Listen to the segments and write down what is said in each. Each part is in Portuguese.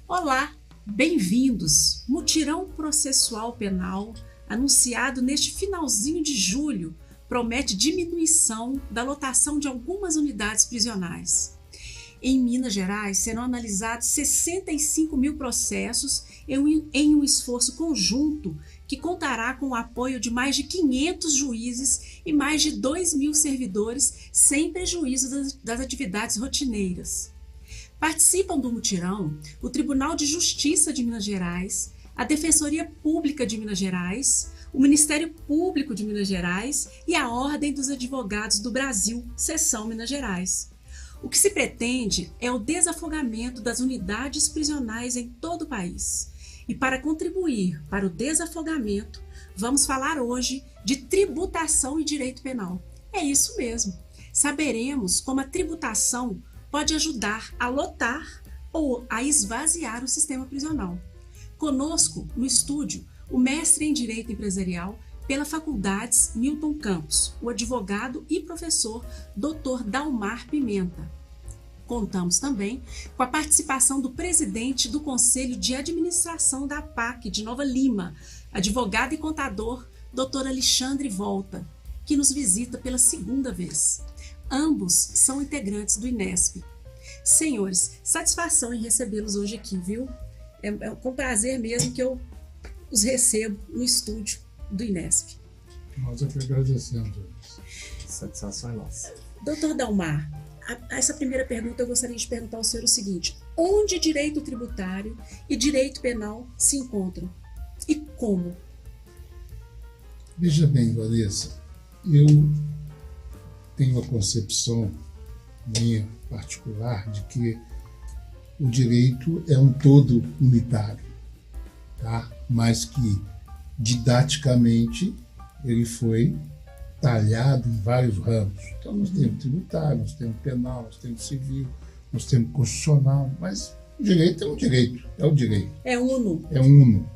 Olá, bem-vindos! Mutirão processual penal, anunciado neste finalzinho de julho, promete diminuição da lotação de algumas unidades prisionais. Em Minas Gerais, serão analisados 65 mil processos em um esforço conjunto que contará com o apoio de mais de 500 juízes e mais de 2 mil servidores, sem prejuízo das atividades rotineiras. Participam do mutirão o Tribunal de Justiça de Minas Gerais, a Defensoria Pública de Minas Gerais, o Ministério Público de Minas Gerais e a Ordem dos Advogados do Brasil, Seção Minas Gerais. O que se pretende é o desafogamento das unidades prisionais em todo o país. E para contribuir para o desafogamento, vamos falar hoje de tributação e direito penal. É isso mesmo. Saberemos como a tributação pode ajudar a lotar ou a esvaziar o sistema prisional. Conosco, no estúdio, o mestre em Direito Empresarial pela Faculdades Milton Campos, o advogado e professor Dr. Dalmar Pimenta. Contamos também com a participação do presidente do Conselho de Administração da APAC de Nova Lima, advogado e contador Dr. Alexandre Volta, que nos visita pela segunda vez. Ambos são integrantes do INESP. Senhores, satisfação em recebê-los hoje aqui, viu? É com prazer mesmo que eu os recebo no estúdio do INESP. Nós é que agradecemos. Satisfação é nossa. Doutor Dalmar, essa primeira pergunta eu gostaria de perguntar ao senhor o seguinte: onde direito tributário e direito penal se encontram? E como? Veja bem, Vanessa, eu tenho uma concepção minha particular de que o direito é um todo unitário, tá? Mas que didaticamente ele foi talhado em vários ramos. Então nós temos tributário, nós temos penal, nós temos civil, nós temos constitucional, mas o direito é um direito, é o direito. É uno. É uno.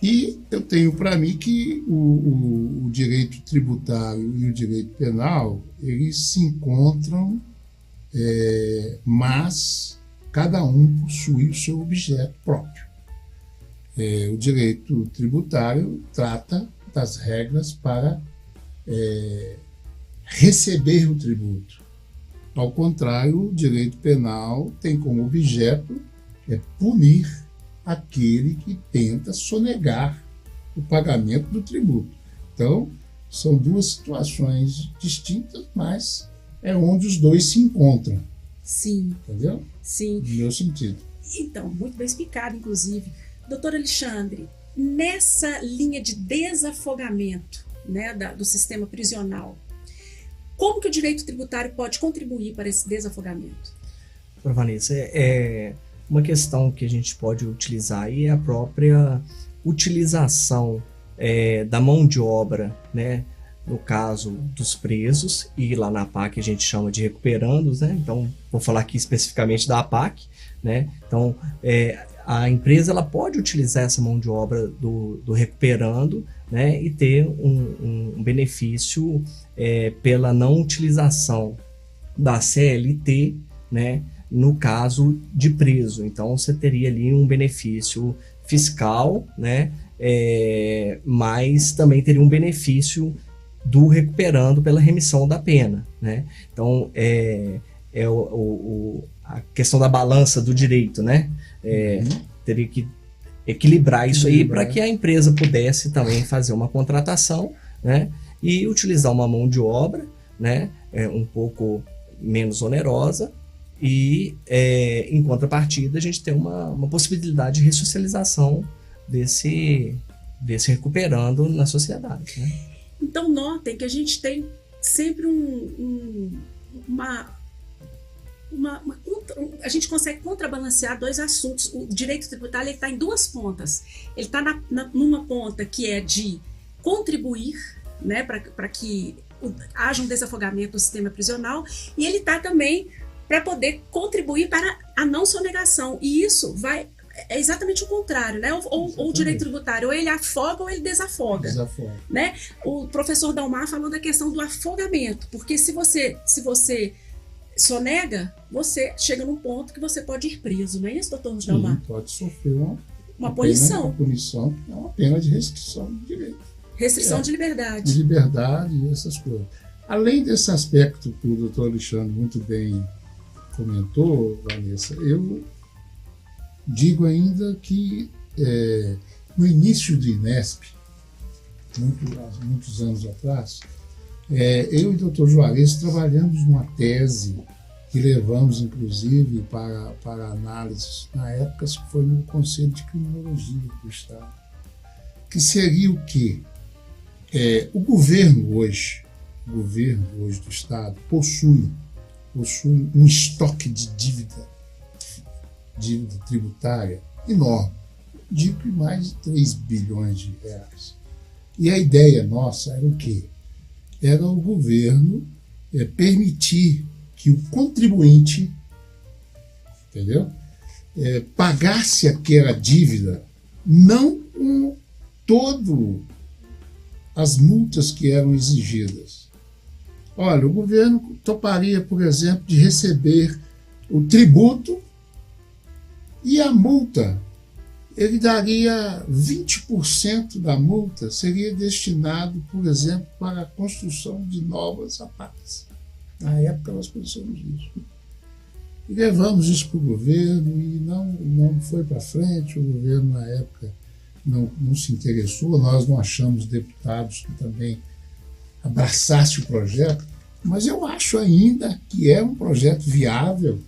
E eu tenho para mim que o direito tributário e o direito penal, eles se encontram, mas cada um possui o seu objeto próprio. O direito tributário trata das regras para receber o tributo. Ao contrário, o direito penal tem como objeto punir aquele que tenta sonegar o pagamento do tributo. Então, são duas situações distintas, mas é onde os dois se encontram. Sim. Entendeu? Sim. No meu sentido. Então, muito bem explicado, inclusive. Doutor Alexandre, nessa linha de desafogamento, né, do sistema prisional, como que o direito tributário pode contribuir para esse desafogamento? Vanessa, uma questão que a gente pode utilizar aí é a própria utilização da mão de obra, né? No caso dos presos, e lá na APAC a gente chama de recuperandos, né? Então, vou falar aqui especificamente da APAC, né? Então, a empresa ela pode utilizar essa mão de obra do recuperando, né? E ter um benefício pela não utilização da CLT, né? No caso de preso. Então, você teria ali um benefício fiscal, né? Mas também teria um benefício do recuperando pela remissão da pena, né? Então, a questão da balança do direito, né? Teria que equilibrar isso aí para que a empresa pudesse também fazer uma contratação, né? E utilizar uma mão de obra, né? Um pouco menos onerosa. E, em contrapartida, a gente tem uma possibilidade de ressocialização desse recuperando na sociedade, né? Então, notem que a gente tem sempre a gente consegue contrabalancear dois assuntos. O direito tributário está em duas pontas. Ele está numa ponta que é de contribuir, né, para que haja um desafogamento do sistema prisional, e ele está também para poder contribuir para a não sonegação. E isso é exatamente o contrário, né? Ou o direito tributário, ou ele afoga ou ele desafoga. Né? O professor Dalmar falou da questão do afogamento, porque se você sonega, você chega num ponto que você pode ir preso, não é isso, doutor Dalmar? Sim, pode sofrer uma punição. Uma punição, é uma pena de restrição de direito. Restrição de liberdade. De liberdade e essas coisas. Além desse aspecto que o doutor Alexandre muito bem comentou, Vanessa, eu digo ainda que no início do INESP, muitos anos atrás, eu e o doutor Juarez trabalhamos numa tese que levamos, inclusive, para análise, na época que foi no Conselho de Criminologia do Estado, que seria o quê? O governo hoje do Estado possui um estoque de dívida tributária enorme, de mais de 3 bilhões de reais. E a ideia nossa era o quê? Era o governo permitir que o contribuinte, entendeu? Pagasse aquela dívida, não com todo as multas que eram exigidas. Olha, o governo toparia, por exemplo, de receber o tributo e a multa. Ele daria 20% da multa, seria destinado, por exemplo, para a construção de novas APACs. Na época nós pensamos nisso. E levamos isso para o governo e não foi para frente. O governo, na época, não se interessou. Nós não achamos deputados que também abraçassem o projeto, mas eu acho ainda que é um projeto viável,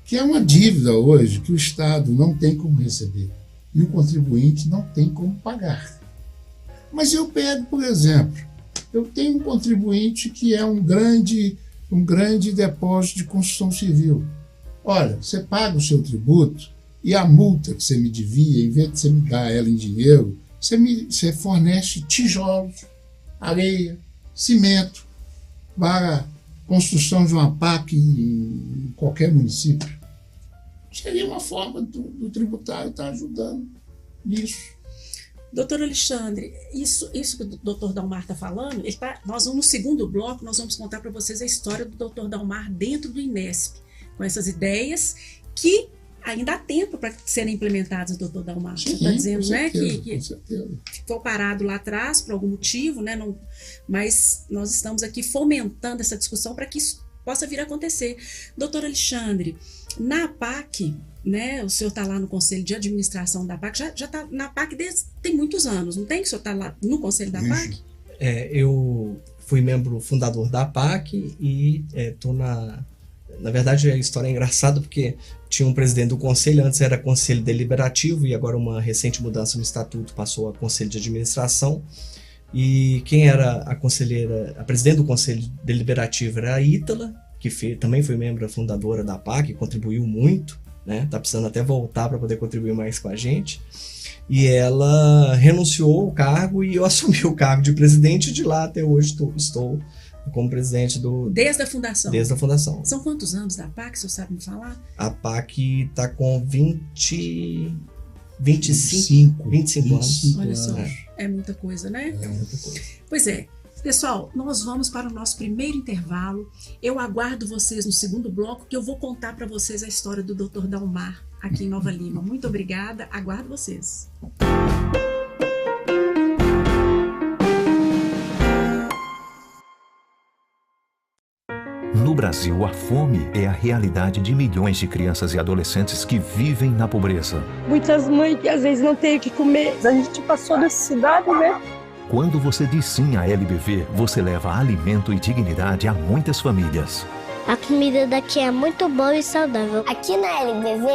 que é uma dívida hoje que o Estado não tem como receber e o contribuinte não tem como pagar. Mas eu pego, por exemplo, eu tenho um contribuinte que é um grande depósito de construção civil. Olha, você paga o seu tributo e a multa que você me devia, em vez de você me dar ela em dinheiro, você fornece tijolos, areia, cimento para construção de uma APAC em qualquer município. Seria uma forma do tributário estar ajudando nisso. Doutor Alexandre, isso que o doutor Dalmar está falando, nós vamos no segundo bloco, nós vamos contar para vocês a história do doutor Dalmar dentro do INESP, com essas ideias que ainda há tempo para serem implementadas, doutor Dalmar. Você está dizendo, né, que ficou parado lá atrás por algum motivo, né, mas nós estamos aqui fomentando essa discussão para que isso possa vir a acontecer. Doutor Alexandre, na APAC, né, o senhor está lá no Conselho de Administração da APAC, já está na APAC tem muitos anos, não tem que o senhor está lá no Conselho da APAC? Eu fui membro fundador da APAC e estou Na verdade, a história é engraçada porque tinha um presidente do conselho, antes era conselho deliberativo e agora uma recente mudança no estatuto passou a conselho de administração. E quem era a presidente do conselho deliberativo era a Ítala, que também foi membro fundadora da APAC, contribuiu muito, né? Tá precisando até voltar para poder contribuir mais com a gente. E ela renunciou ao cargo e eu assumi o cargo de presidente, e de lá até hoje estou como presidente do... Desde a fundação? Desde a fundação. São quantos anos da APAC, o senhor sabe me falar? A APAC está com 25 anos. Olha só, é muita coisa, né? É muita coisa. Pois é. Pessoal, nós vamos para o nosso primeiro intervalo. Eu aguardo vocês no segundo bloco, que eu vou contar para vocês a história do Dr. Dalmar aqui em Nova Lima. Muito obrigada, aguardo vocês. No Brasil, a fome é a realidade de milhões de crianças e adolescentes que vivem na pobreza. Muitas mães que às vezes não têm o que comer. A gente passou necessidade, né? Quando você diz sim à LBV, você leva alimento e dignidade a muitas famílias. A comida daqui é muito boa e saudável. Aqui na LBV,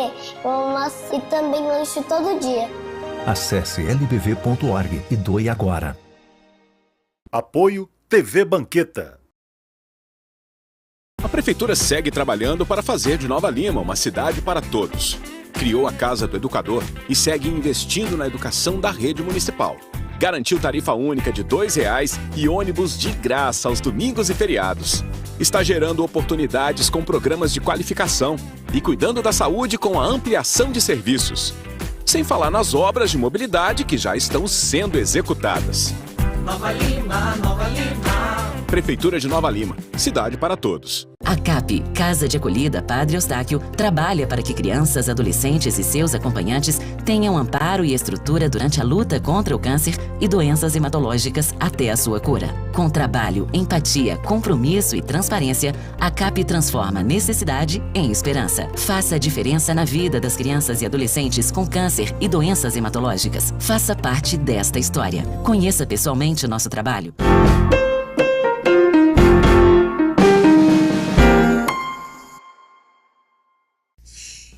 eu almoço e também lancho todo dia. Acesse lbv.org e doe agora. Apoio TV Banqueta. A Prefeitura segue trabalhando para fazer de Nova Lima uma cidade para todos. Criou a Casa do Educador e segue investindo na educação da rede municipal. Garantiu tarifa única de R$ 2,00 e ônibus de graça aos domingos e feriados. Está gerando oportunidades com programas de qualificação e cuidando da saúde com a ampliação de serviços. Sem falar nas obras de mobilidade que já estão sendo executadas. Nova Lima, Nova Lima. Prefeitura de Nova Lima, cidade para todos. A CAP, Casa de Acolhida Padre Eustáquio, trabalha para que crianças, adolescentes e seus acompanhantes tenham amparo e estrutura durante a luta contra o câncer e doenças hematológicas até a sua cura. Com trabalho, empatia, compromisso e transparência, a CAP transforma necessidade em esperança. Faça a diferença na vida das crianças e adolescentes com câncer e doenças hematológicas. Faça parte desta história. Conheça pessoalmente o nosso trabalho.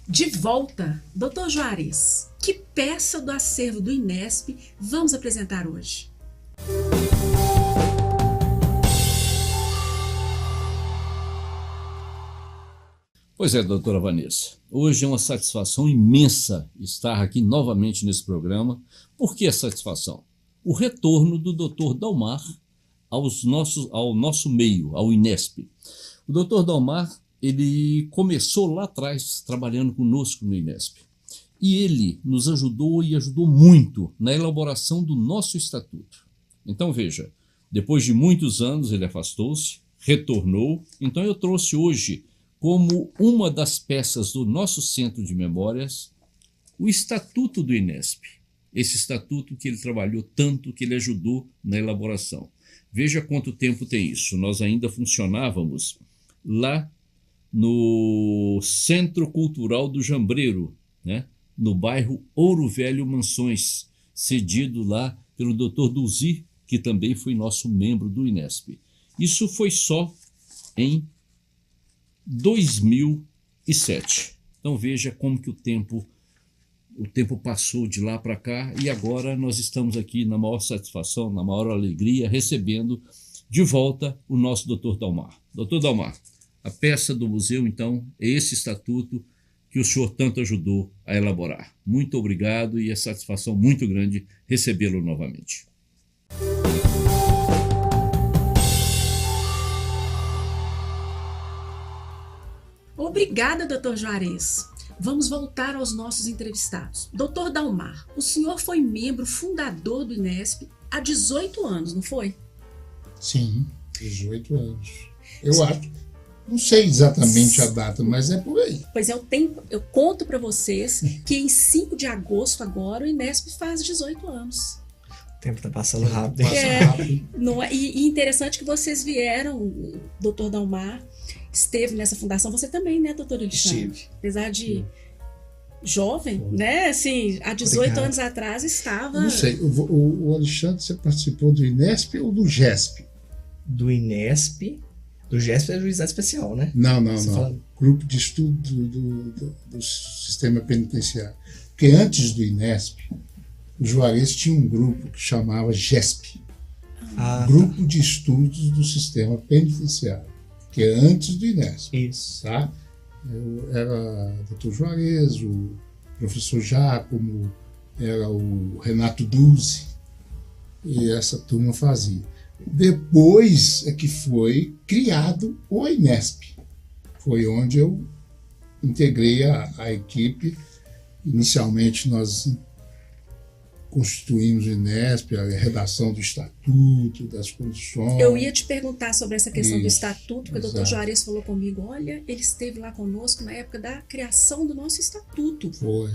De volta, Dr. Juarez, que peça do acervo do INESP vamos apresentar hoje? Pois é, doutora Vanessa, hoje é uma satisfação imensa estar aqui novamente nesse programa. Por que a satisfação? O retorno do Dr. Dalmar ao nosso meio, ao INESP. O Dr. Dalmar, ele começou lá atrás trabalhando conosco no INESP. E ele nos ajudou e ajudou muito na elaboração do nosso estatuto. Então veja, depois de muitos anos ele afastou-se, retornou. Então eu trouxe hoje como uma das peças do nosso Centro de Memórias o Estatuto do INESP. Esse estatuto que ele trabalhou tanto, que ele ajudou na elaboração. Veja quanto tempo tem isso. Nós ainda funcionávamos lá no Centro Cultural do Jambreiro, né? No bairro Ouro Velho Mansões, cedido lá pelo Dr. Dulzi, que também foi nosso membro do INESP. Isso foi só em 2007. Então veja como que o tempo passou de lá para cá e agora nós estamos aqui na maior satisfação, na maior alegria, recebendo de volta o nosso Dr. Dalmar. Dr. Dalmar, a peça do museu, então, é esse estatuto que o senhor tanto ajudou a elaborar. Muito obrigado e é satisfação muito grande recebê-lo novamente. Obrigada, Dr. Juarez. Vamos voltar aos nossos entrevistados. Dr. Dalmar, o senhor foi membro fundador do INESP há 18 anos, não foi? Sim, 18 anos. Eu acho. Não sei exatamente a data, mas é por aí. Pois é, eu conto para vocês que em 5 de agosto agora o INESP faz 18 anos. O tempo está passando rápido. Não é, e interessante que vocês vieram, o Dr. Dalmar esteve nessa fundação, você também, né, doutor Alexandre? Estive. Apesar de jovem, né, assim, há 18 anos atrás estava... Não sei, o Alexandre, você participou do INESP ou do GESP? Do INESP... Do GESP é juizado especial, né? Não. Grupo de estudo do sistema penitenciário. Porque antes do INESP, o Juarez tinha um grupo que chamava GESP. Grupo de Estudos do Sistema Penitenciário. Que é antes do INESP. Isso. Tá? Eu era o Dr. Juarez, o professor Giacomo, era o Renato Dulce, e essa turma fazia. Depois é que foi criado o INESP. Foi onde eu integrei a equipe. Inicialmente nós constituímos o INESP, a redação do estatuto, das condições. Eu ia te perguntar sobre essa questão do estatuto, porque o Dr. Juarez falou comigo, olha, ele esteve lá conosco na época da criação do nosso estatuto. Foi.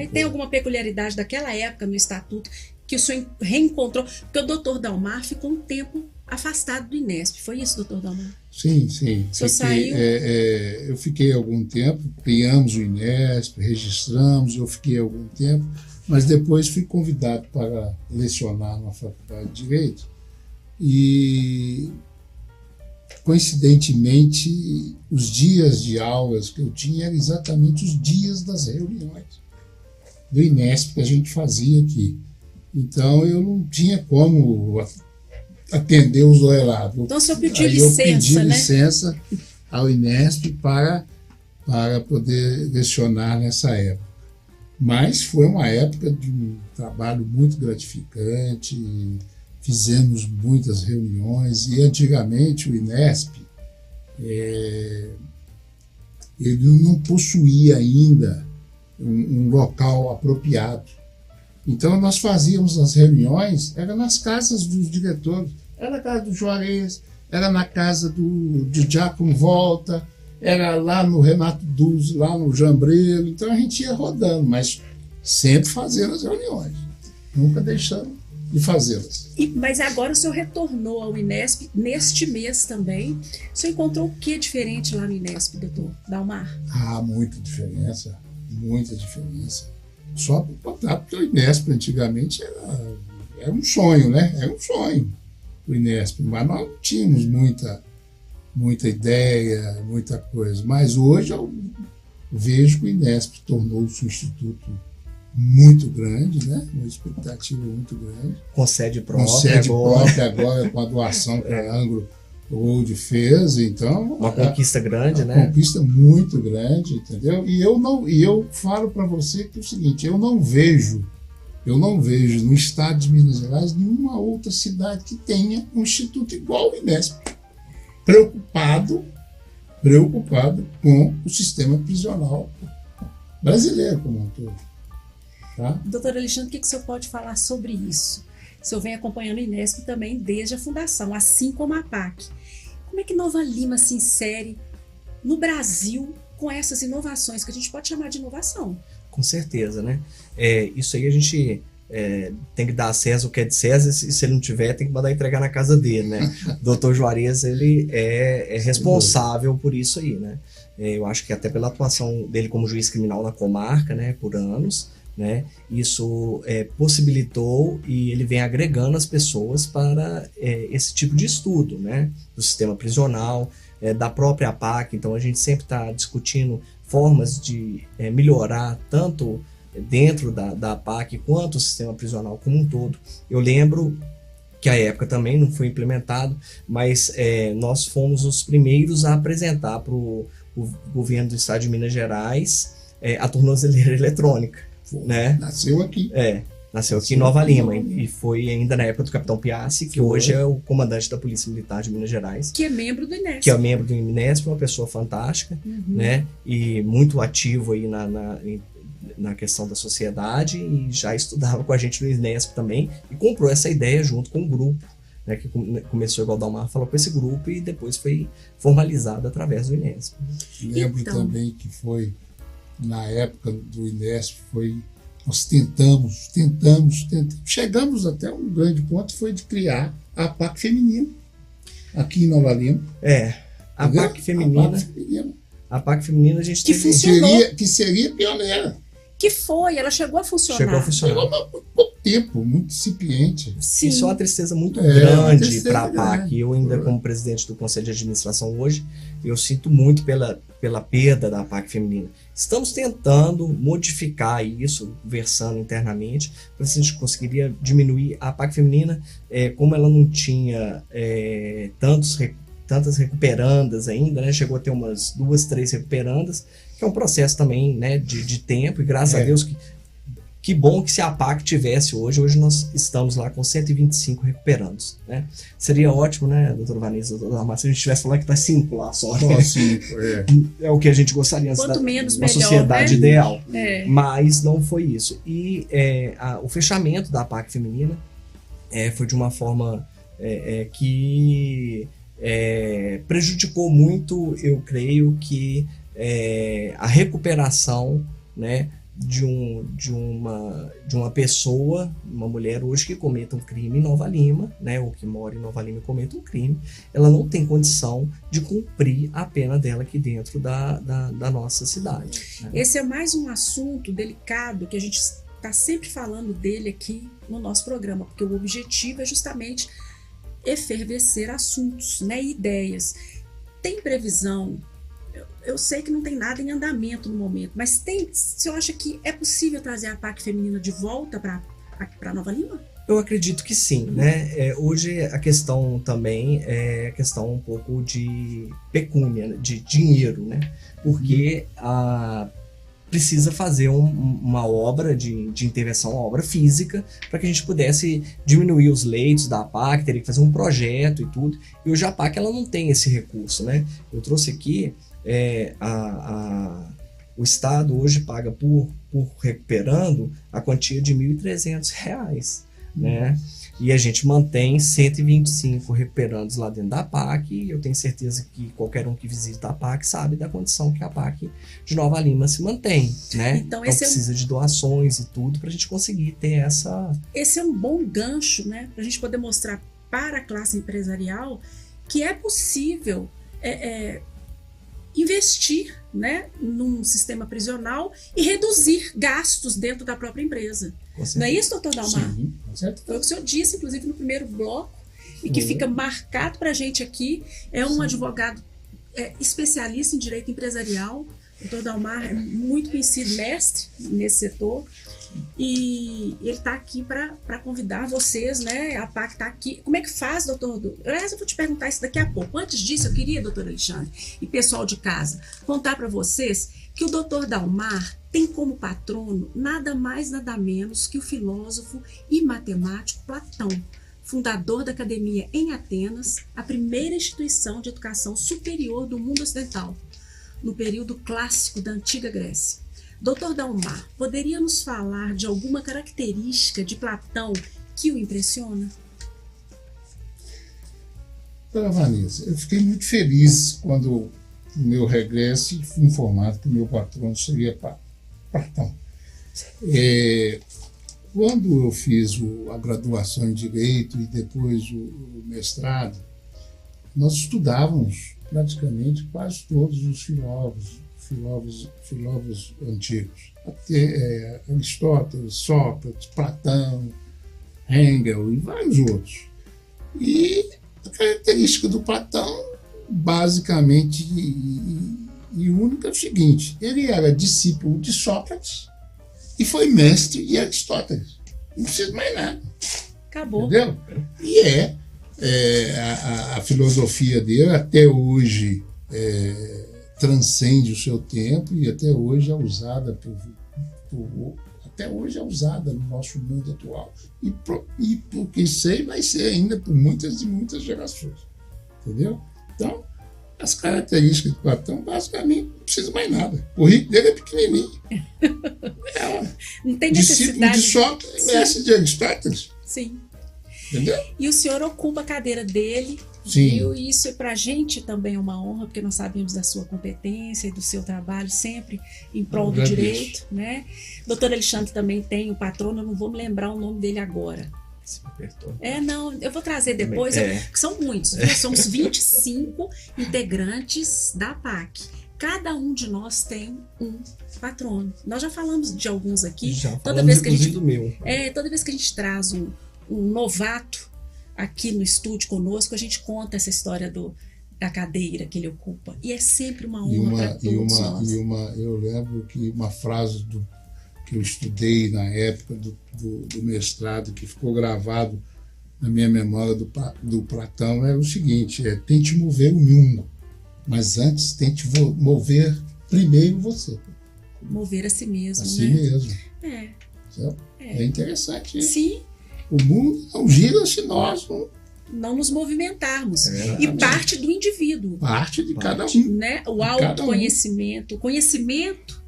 E tem alguma peculiaridade daquela época no estatuto que o senhor reencontrou? Porque o Dr. Dalmar ficou um tempo afastado do INESP. Foi isso, Dr. Dalmar? Sim. O senhor saiu? Eu fiquei algum tempo, criamos o INESP, registramos, eu fiquei algum tempo, mas depois fui convidado para lecionar na Faculdade de Direito e, coincidentemente, os dias de aulas que eu tinha eram exatamente os dias das reuniões do INESP que a gente fazia aqui. Então, eu não tinha como atender os dois lados. Então, o senhor pediu licença, eu pedi licença ao INESP para poder lecionar nessa época. Mas foi uma época de um trabalho muito gratificante, fizemos muitas reuniões, e antigamente o INESP ele não possuía ainda um local apropriado. Então nós fazíamos as reuniões, era nas casas dos diretores, era na casa do Juarez, era na casa de Giacomo Volta, era lá no Renato Duz, lá no Jambrelo. Então a gente ia rodando, mas sempre fazendo as reuniões, nunca deixando de fazê-las. Mas agora o senhor retornou ao INESP neste mês também. O senhor encontrou o que diferente lá no INESP, doutor Dalmar? Muita diferença, muita diferença. Só para contar, porque o INESP antigamente era um sonho, né? Era um sonho o INESP, mas nós não tínhamos muita ideia, muita coisa. Mas hoje eu vejo que o INESP tornou-se um instituto muito grande, né? Uma expectativa muito grande. Com sede própria agora com a doação que a Anglo Gold fez, então... Uma conquista grande, né? Uma conquista muito grande, entendeu? E eu falo para você que é o seguinte, eu não vejo no estado de Minas Gerais nenhuma outra cidade que tenha um instituto igual ao INESP, preocupado com o sistema prisional brasileiro como um todo. Tá? Doutor Alexandre, o que o senhor pode falar sobre isso? O senhor vem acompanhando o INESP também desde a fundação, assim como a APAC. Como é que Nova Lima se insere no Brasil com essas inovações, que a gente pode chamar de inovação? Com certeza, né? Isso aí a gente tem que dar a César o que é de César, e se ele não tiver, tem que mandar entregar na casa dele, né? O doutor Juarez, ele é responsável por isso aí, né? Eu acho que até pela atuação dele como juiz criminal na comarca, né, por anos, né, isso possibilitou, e ele vem agregando as pessoas para esse tipo de estudo, né, do sistema prisional, da própria APAC. Então a gente sempre está discutindo formas de melhorar tanto dentro da APAC quanto o sistema prisional como um todo. Eu lembro que a época também não foi implementado, mas nós fomos os primeiros a apresentar para o governo do estado de Minas Gerais a tornozeleira eletrônica. Né? Nasceu aqui. Nasceu aqui em Nova Lima, e foi ainda na época do capitão Piassi, que hoje é o comandante da Polícia Militar de Minas Gerais. Que é membro do INESP. Que é membro do INESP, uma pessoa fantástica, né? E muito ativo aí na questão da sociedade, e já estudava com a gente no INESP também, e comprou essa ideia junto com o grupo, né, que começou, igual o Dalmar falou, com esse grupo, e depois foi formalizado através do INESP. Lembro também que foi na época do INESP, nós tentamos, chegamos até um grande ponto, foi de criar a APAC feminina aqui em Nova Lima. A APAC feminina. A APAC feminina a gente que seria pioneira. Ela chegou a funcionar. Chegou há pouco tempo, muito incipiente. Sim. Isso é uma tristeza muito grande para a APAC. Eu ainda, como presidente do Conselho de Administração hoje, eu sinto muito pela perda da APAC feminina. Estamos tentando modificar isso, conversando internamente, para ver se a gente conseguiria diminuir a APAC feminina, como ela não tinha tantas recuperandas ainda, né? Chegou a ter umas 2, 3 recuperandas, que é um processo também, né, de tempo, e graças a Deus que bom que se a APAC tivesse hoje nós estamos lá com 125 recuperandos, né? Seria ótimo, né, doutor Vanessa, doutor Dalmar, se a gente estivesse falando que está 5 lá só. Só 5, é o que a gente gostaria, quanto menos, uma melhor, sociedade, né? Ideal. Mas não foi isso. E o fechamento da APAC feminina foi de uma forma que prejudicou muito, eu creio que a recuperação, né, de uma pessoa, uma mulher hoje que cometa um crime em Nova Lima, né, ou que mora em Nova Lima e cometa um crime, ela não tem condição de cumprir a pena dela aqui dentro da nossa cidade, né? Esse é mais um assunto delicado que a gente está sempre falando dele aqui no nosso programa, porque o objetivo é justamente efervescer assuntos, né, e ideias. Tem previsão? Eu sei que não tem nada em andamento no momento, mas o senhor acha que é possível trazer a APAC feminina de volta para Nova Lima? Eu acredito que sim, né? Hoje a questão também é a questão um pouco de pecúnia, de dinheiro, né? Porque precisa fazer uma obra de intervenção, uma obra física, para que a gente pudesse diminuir os leitos da APAC, teria que fazer um projeto e tudo. E hoje a APAC ela não tem esse recurso, né? Eu trouxe aqui, o Estado hoje paga por recuperando a quantia de R$ 1.300, né? E a gente mantém 125 recuperandos lá dentro da APAC, e eu tenho certeza que qualquer um que visita a APAC sabe da condição que a APAC de Nova Lima se mantém, né? Então precisa de doações e tudo para a gente conseguir ter essa... Esse é um bom gancho, né? Para a gente poder mostrar para a classe empresarial que é possível investir, né, num sistema prisional e reduzir gastos dentro da própria empresa. Não é isso, doutor Dalmar? Sim, com certeza. Foi o que o senhor disse, inclusive, no primeiro bloco, e que fica marcado para a gente aqui. É um advogado especialista em direito empresarial. O doutor Dalmar é muito conhecido, mestre nesse setor. E ele está aqui para convidar vocês, né? A APAC está aqui. Como é que faz, doutor? Eu vou te perguntar isso daqui a pouco. Antes disso, eu queria, doutor Alexandre e pessoal de casa, contar para vocês que o doutor Dalmar tem como patrono nada mais, nada menos que o filósofo e matemático Platão, fundador da academia em Atenas, a primeira instituição de educação superior do mundo ocidental, no período clássico da antiga Grécia. Doutor Dalmar, poderia nos falar de alguma característica de Platão que o impressiona? Dona Vanessa, eu fiquei muito feliz quando, no meu regresso, fui informado que o meu patrono seria Platão. Quando eu fiz a graduação em Direito e depois o mestrado, nós estudávamos praticamente quase todos os filósofos antigos. Aristóteles, Sócrates, Platão, Hegel e vários outros. E a característica do Platão, basicamente e única, é o seguinte: ele era discípulo de Sócrates e foi mestre de Aristóteles. Não precisa mais nada. Acabou. Entendeu? E a filosofia dele até hoje transcende o seu tempo e até hoje é usada no nosso mundo atual. E porque sei, vai ser ainda por muitas e muitas gerações. Entendeu? Então, as características de Platão, basicamente, não precisa mais nada. O rico dele é pequenininho. Não tem necessidade. Discípulo de Sócrates e mestre de Aristóteles. Sim. Entendeu? E o senhor ocupa a cadeira dele. Sim. E isso para a gente também é uma honra, porque nós sabemos da sua competência e do seu trabalho sempre em prol do direito, né? Doutor Alexandre também tem um patrono, eu não vou me lembrar o nome dele agora. Não, eu vou trazer depois, são muitos, somos 25 integrantes da APAC. Cada um de nós tem um patrono. Nós já falamos de alguns aqui. Toda vez que a gente traz um novato aqui no estúdio conosco, a gente conta essa história da cadeira que ele ocupa. E é sempre uma honra para todos nós. Eu lembro que uma frase que eu estudei na época do mestrado, que ficou gravado na minha memória do Platão, era o seguinte: tente mover o mundo, mas antes tente mover primeiro você. Mover a si mesmo, a si mesmo. É interessante isso. Sim. O mundo não gira se nós não nos movimentarmos. E parte do indivíduo. Parte de cada um. Né? O autoconhecimento. O conhecimento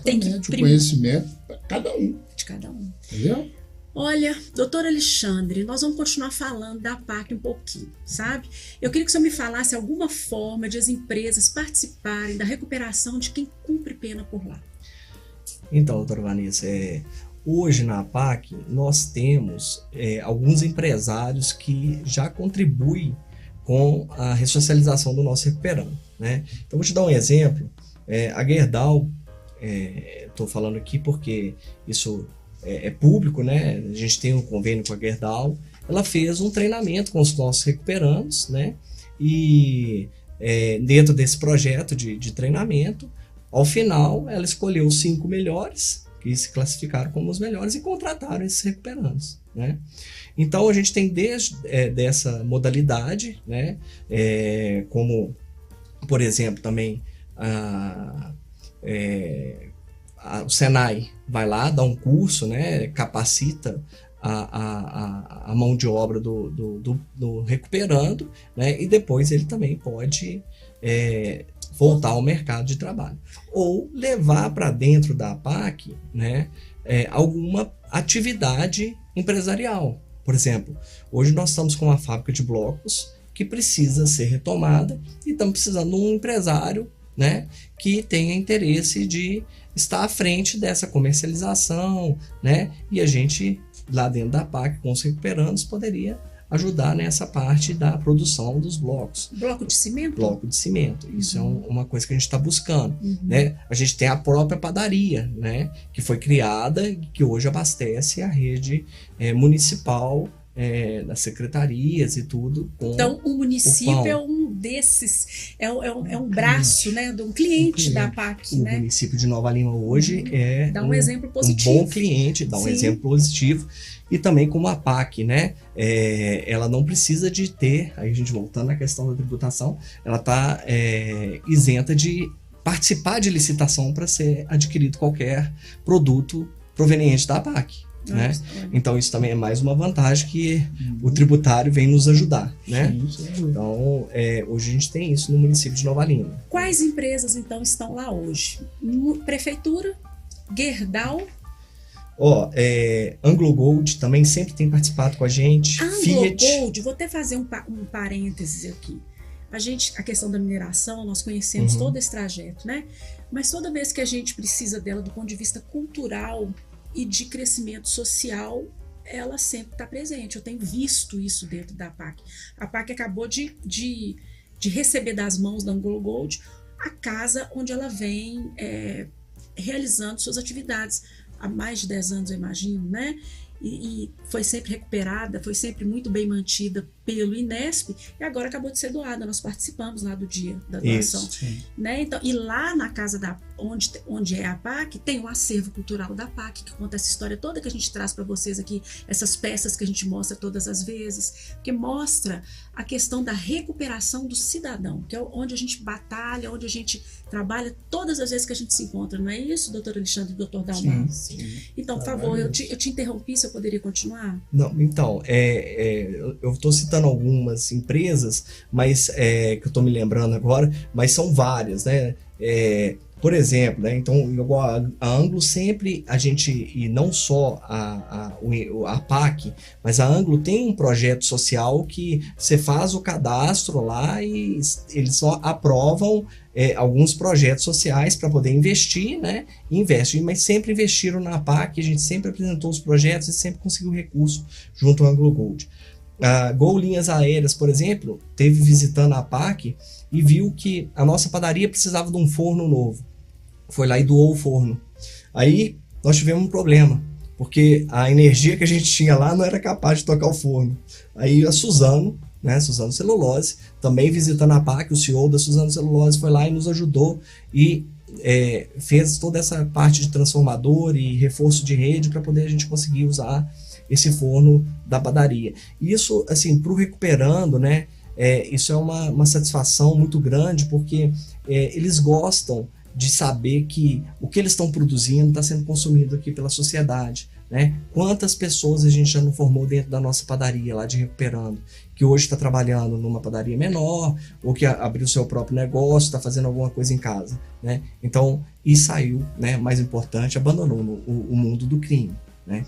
tem que o conhecimento de cada um. De cada um. Entendeu? Olha, doutor Alexandre, nós vamos continuar falando da APAC um pouquinho, sabe? Eu queria que o senhor me falasse alguma forma de as empresas participarem da recuperação de quem cumpre pena por lá. Então, doutora Vanessa, hoje na APAC nós temos alguns empresários que já contribuem com a ressocialização do nosso recuperando, né? Então vou te dar um exemplo. A Gerdau, estou falando aqui porque isso é público, né? A gente tem um convênio com a Gerdau. Ela fez um treinamento com os nossos recuperandos, né? E dentro desse projeto de treinamento, ao final ela escolheu os 5 melhores que se classificaram como os melhores e contrataram esses recuperandos, né? Então a gente tem desde dessa modalidade, né? Como, por exemplo, também o Senai vai lá, dá um curso, né, capacita a mão de obra do recuperando, né, e depois ele também pode voltar ao mercado de trabalho. Ou levar para dentro da APAC, né, alguma atividade empresarial. Por exemplo, hoje nós estamos com uma fábrica de blocos que precisa ser retomada e estamos precisando de um empresário, né, que tenha interesse de estar à frente dessa comercialização, né, e a gente, lá dentro da APAC, com os recuperandos, poderia ajudar nessa parte da produção dos blocos. Bloco de cimento? Bloco de cimento. Isso é uma coisa que a gente está buscando. Né? A gente tem a própria padaria, né, que foi criada e que hoje abastece a rede municipal, das secretarias e tudo. Então, o município é um desses, é um braço, né, de um cliente da APAC. O né? município de Nova Lima hoje dá um exemplo positivo. Um bom cliente, dá um exemplo positivo. E também como a APAC, né, ela não precisa de ter, aí a gente voltando à questão da tributação, ela está isenta de participar de licitação para ser adquirido qualquer produto proveniente da APAC. Né? Então isso também é mais uma vantagem que o tributário vem nos ajudar, né? Então hoje a gente tem isso no município de Nova Lima. Quais empresas então estão lá hoje? Prefeitura, Gerdau, Anglo Gold também sempre tem participado com a gente. Anglo Gold, vou até fazer um parênteses aqui. A questão da mineração, nós conhecemos todo esse trajeto, né? Mas toda vez que a gente precisa dela do ponto de vista cultural e de crescimento social, ela sempre está presente. Eu tenho visto isso dentro da APAC. A APAC acabou de receber das mãos da Anglo Gold a casa onde ela vem realizando suas atividades há mais de 10 anos, eu imagino, né? E foi sempre recuperada, foi sempre muito bem mantida pelo INESP e agora acabou de ser doada. Nós participamos lá do dia da doação. Né? Então, e lá na casa onde é a APAC, tem um acervo cultural da APAC que conta essa história toda que a gente traz para vocês aqui, essas peças que a gente mostra todas as vezes, que mostra a questão da recuperação do cidadão, que é onde a gente batalha, onde a gente trabalha todas as vezes que a gente se encontra, não é isso, doutor Alexandre e doutor Dalmar? Então, por favor, eu te interrompi, se eu poderia continuar? Não, então, eu estou citando algumas empresas, mas que eu estou me lembrando agora, mas são várias, né? Por exemplo, né? Então, igual a Anglo sempre, e não só a APAC, mas a Anglo tem um projeto social que você faz o cadastro lá e eles só aprovam alguns projetos sociais para poder investir, né? Investe, mas sempre investiram na APAC, a gente sempre apresentou os projetos e sempre conseguiu recurso junto ao Anglo Gold. A Gol Linhas Aéreas, por exemplo, esteve visitando a APAC e viu que a nossa padaria precisava de um forno novo. Foi lá e doou o forno. Aí nós tivemos um problema, porque a energia que a gente tinha lá não era capaz de tocar o forno. Aí a Suzano, né, Suzano Celulose, também visitando a APAC, o CEO da Suzano Celulose foi lá e nos ajudou e fez toda essa parte de transformador e reforço de rede para poder a gente conseguir usar esse forno da padaria. Isso, assim, para o recuperando, né, isso é uma satisfação muito grande, porque eles gostam de saber que o que eles estão produzindo está sendo consumido aqui pela sociedade, né? Quantas pessoas a gente já não formou dentro da nossa padaria lá de recuperando, que hoje está trabalhando numa padaria menor, ou que abriu seu próprio negócio, está fazendo alguma coisa em casa, né? Então, e saiu, né, mais importante, abandonou o mundo do crime, né?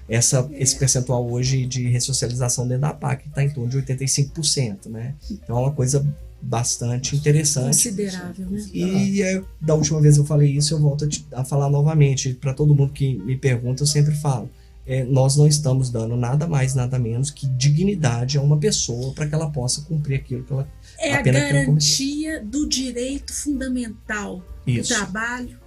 Esse percentual hoje de ressocialização dentro da APAC está em torno de 85%, né? Então é uma coisa bastante interessante. Considerável, né? E da última vez eu falei isso, eu volto a falar novamente. Para todo mundo que me pergunta, eu sempre falo: nós não estamos dando nada mais, nada menos que dignidade a uma pessoa para que ela possa cumprir aquilo que ela a garantia do direito fundamental do trabalho,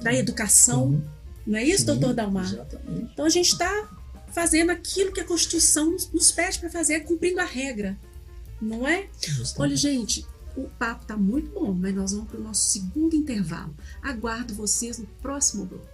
da educação. Não é isso, doutor Dalmar? Exatamente. Então a gente está fazendo aquilo que a Constituição nos pede para fazer, cumprindo a regra. Não é? Justamente. Olha, gente, o papo está muito bom, mas nós vamos para o nosso segundo intervalo. Aguardo vocês no próximo bloco.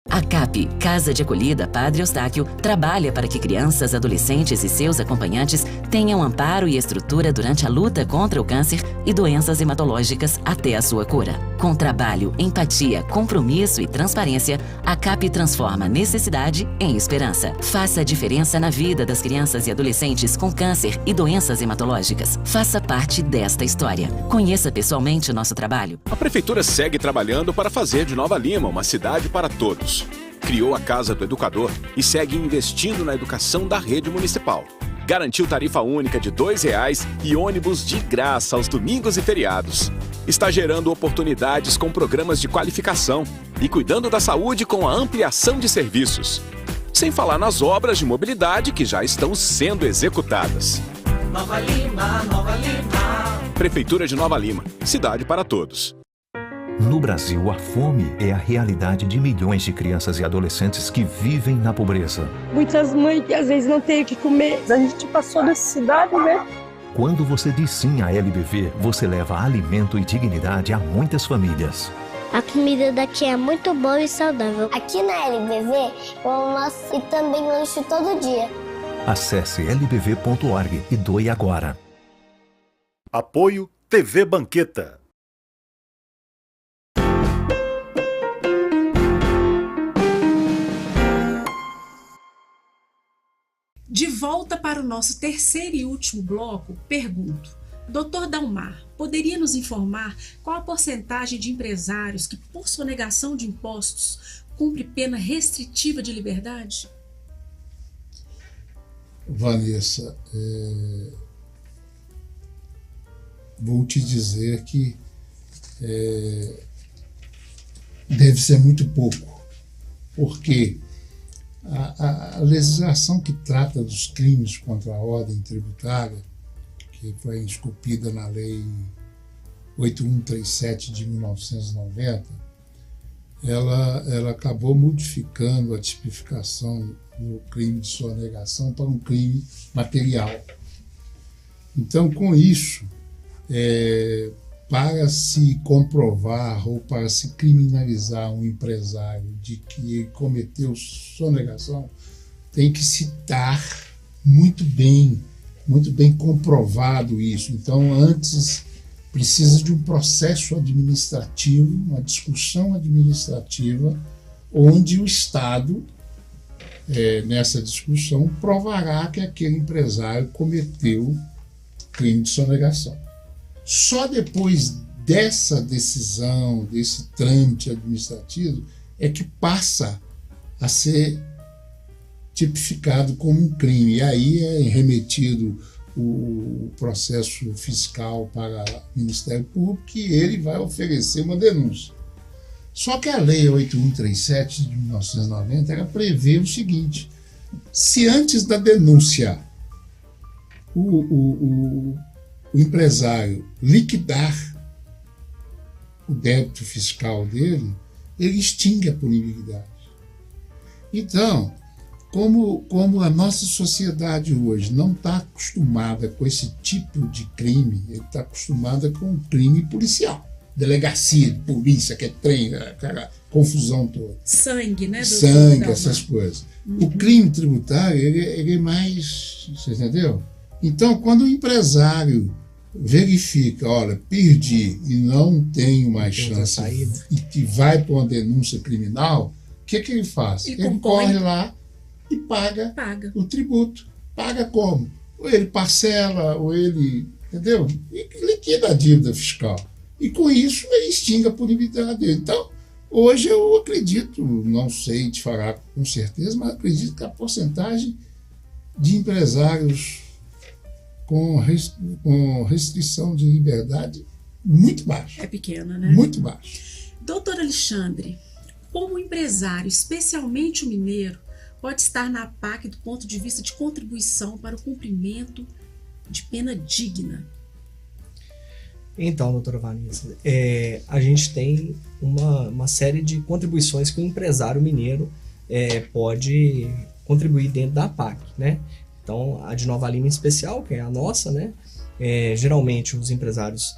A CAP, Casa de Acolhida Padre Eustáquio, trabalha para que crianças, adolescentes e seus acompanhantes tenham amparo e estrutura durante a luta contra o câncer e doenças hematológicas até a sua cura. Com trabalho, empatia, compromisso e transparência, a CAP transforma necessidade em esperança. Faça a diferença na vida das crianças e adolescentes com câncer e doenças hematológicas. Faça parte desta história. Conheça pessoalmente o nosso trabalho. A Prefeitura segue trabalhando para fazer de Nova Lima uma cidade para todos. Criou a Casa do Educador e segue investindo na educação da rede municipal. Garantiu tarifa única de R$ 2,00 e ônibus de graça aos domingos e feriados. Está gerando oportunidades com programas de qualificação e cuidando da saúde com a ampliação de serviços. Sem falar nas obras de mobilidade que já estão sendo executadas. Nova Lima, Nova Lima. Prefeitura de Nova Lima, cidade para todos. No Brasil, a fome é a realidade de milhões de crianças e adolescentes que vivem na pobreza. Muitas mães que às vezes não têm o que comer. A gente passou necessidade, né? Quando você diz sim à LBV, você leva alimento e dignidade a muitas famílias. A comida daqui é muito boa e saudável. Aqui na LBV, eu almoço e também lancho todo dia. Acesse lbv.org e doe agora. Apoio TV Banqueta. De volta para o nosso terceiro e último bloco, pergunto: Dr. Dalmar, poderia nos informar qual a porcentagem de empresários que, por sonegação de impostos, cumpre pena restritiva de liberdade? Vanessa, vou te dizer que deve ser muito pouco, porque a legislação que trata dos crimes contra a ordem tributária, que foi esculpida na Lei 8137 de 1990, ela acabou modificando a tipificação do crime de sonegação para um crime material. Então, com isso, para se comprovar ou para se criminalizar um empresário de que ele cometeu sonegação, tem que se estar muito bem comprovado isso. Então, antes precisa de um processo administrativo, uma discussão administrativa, onde o Estado, nessa discussão, provará que aquele empresário cometeu crime de sonegação. Só depois dessa decisão, desse trâmite administrativo, é que passa a ser tipificado como um crime. E aí é remetido o processo fiscal para o Ministério Público, que ele vai oferecer uma denúncia. Só que a Lei 8137 de 1990 ela prevê o seguinte: se antes da denúncia o empresário liquidar o débito fiscal dele, ele extingue a punibilidade. Então, como a nossa sociedade hoje não está acostumada com esse tipo de crime, ele está acostumada com o crime policial. Delegacia, polícia, que é trem, aquela confusão toda. Sangue, né? Sangue, essas coisas. O crime tributário, ele é mais... Você entendeu? Então, quando o empresário verifica, olha, perdi e não tenho mais chance e que vai para uma denúncia criminal, o que ele faz? Ele corre lá e paga o tributo. Paga como? Ou ele parcela, ou ele... Entendeu? E liquida a dívida fiscal. E com isso ele extingue a punibilidade dele. Então, hoje eu acredito, não sei te falar com certeza, mas acredito que a porcentagem de empresários com restrição de liberdade muito baixa. É pequena, né? Muito baixa. Doutor Alexandre, como empresário, especialmente o mineiro, pode estar na PAC do ponto de vista de contribuição para o cumprimento de pena digna? Então, doutora Vanessa, a gente tem uma série de contribuições que o empresário mineiro pode contribuir dentro da PAC, né? Então, a de Nova Lima em especial, que é a nossa, né? Geralmente os empresários,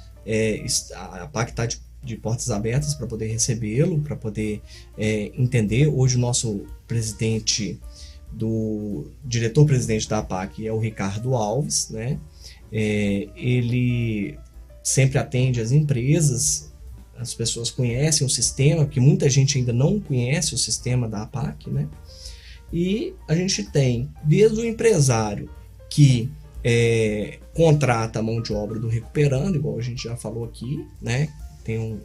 a PAC está de portas abertas para poder recebê-lo, para poder entender. Hoje o nosso diretor-presidente da APAC é o Ricardo Alves, né? Ele sempre atende as empresas, as pessoas conhecem o sistema, porque muita gente ainda não conhece o sistema da APAC, né? E a gente tem desde o empresário que contrata a mão de obra do recuperando, igual a gente já falou aqui, né? Tem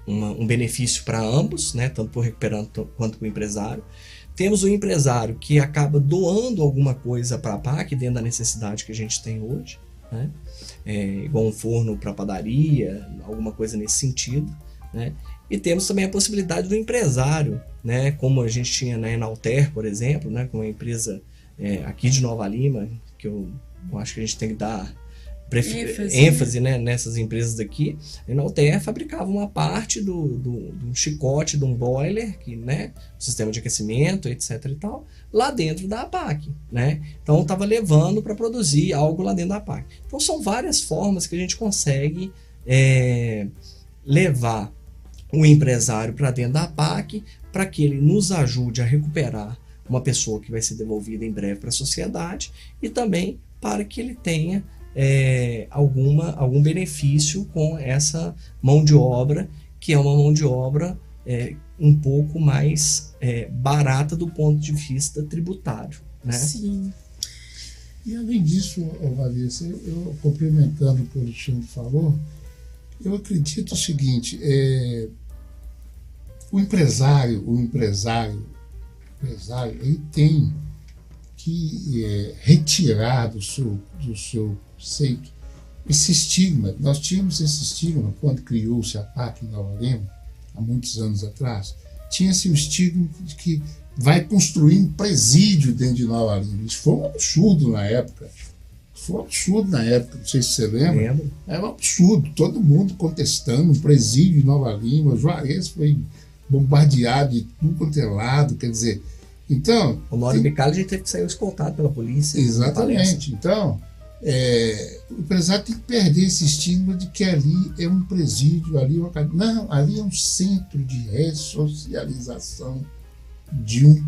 um benefício para ambos, né? Tanto para o recuperando quanto para o empresário. Temos o empresário que acaba doando alguma coisa para a APAC dentro da necessidade que a gente tem hoje, né? Igual um forno para padaria, alguma coisa nesse sentido, né? E temos também a possibilidade do empresário, né? Como a gente tinha na Enalter, por exemplo, né? Com uma empresa aqui de Nova Lima, que eu acho que a gente tem que dar ênfase, né? Nessas empresas aqui. A Enalter fabricava uma parte de um chicote, de um boiler, que, né? Sistema de aquecimento, etc. e tal, lá dentro da APAC, né? Então estava levando para produzir algo lá dentro da APAC. Então são várias formas que a gente consegue levar o empresário para dentro da APAC, para que ele nos ajude a recuperar uma pessoa que vai ser devolvida em breve para a sociedade, e também para que ele tenha algum benefício com essa mão de obra, que é uma mão de obra um pouco mais barata do ponto de vista tributário, né? Sim. E além disso, Vanessa, eu complementando o que o Alexandre falou, eu acredito o seguinte: o empresário, ele tem que retirar do seu conceito esse estigma. Nós tínhamos esse estigma quando criou-se a APAC em Nova Lima, há muitos anos atrás. Tinha-se o estigma de que vai construir um presídio dentro de Nova Lima. Isso foi um absurdo na época. Não sei se você lembra. Lembro. Era um absurdo, todo mundo contestando um presídio em Nova Lima. Juarez foi bombardeado de tudo quanto é lado, quer dizer. Então, o Mauro Bicalho, a gente teve que sair escoltado pela polícia. Exatamente. Então, o empresário tem que perder esse estigma de que ali é um presídio, ali é uma cadeia. Não, ali é um centro de ressocialização de um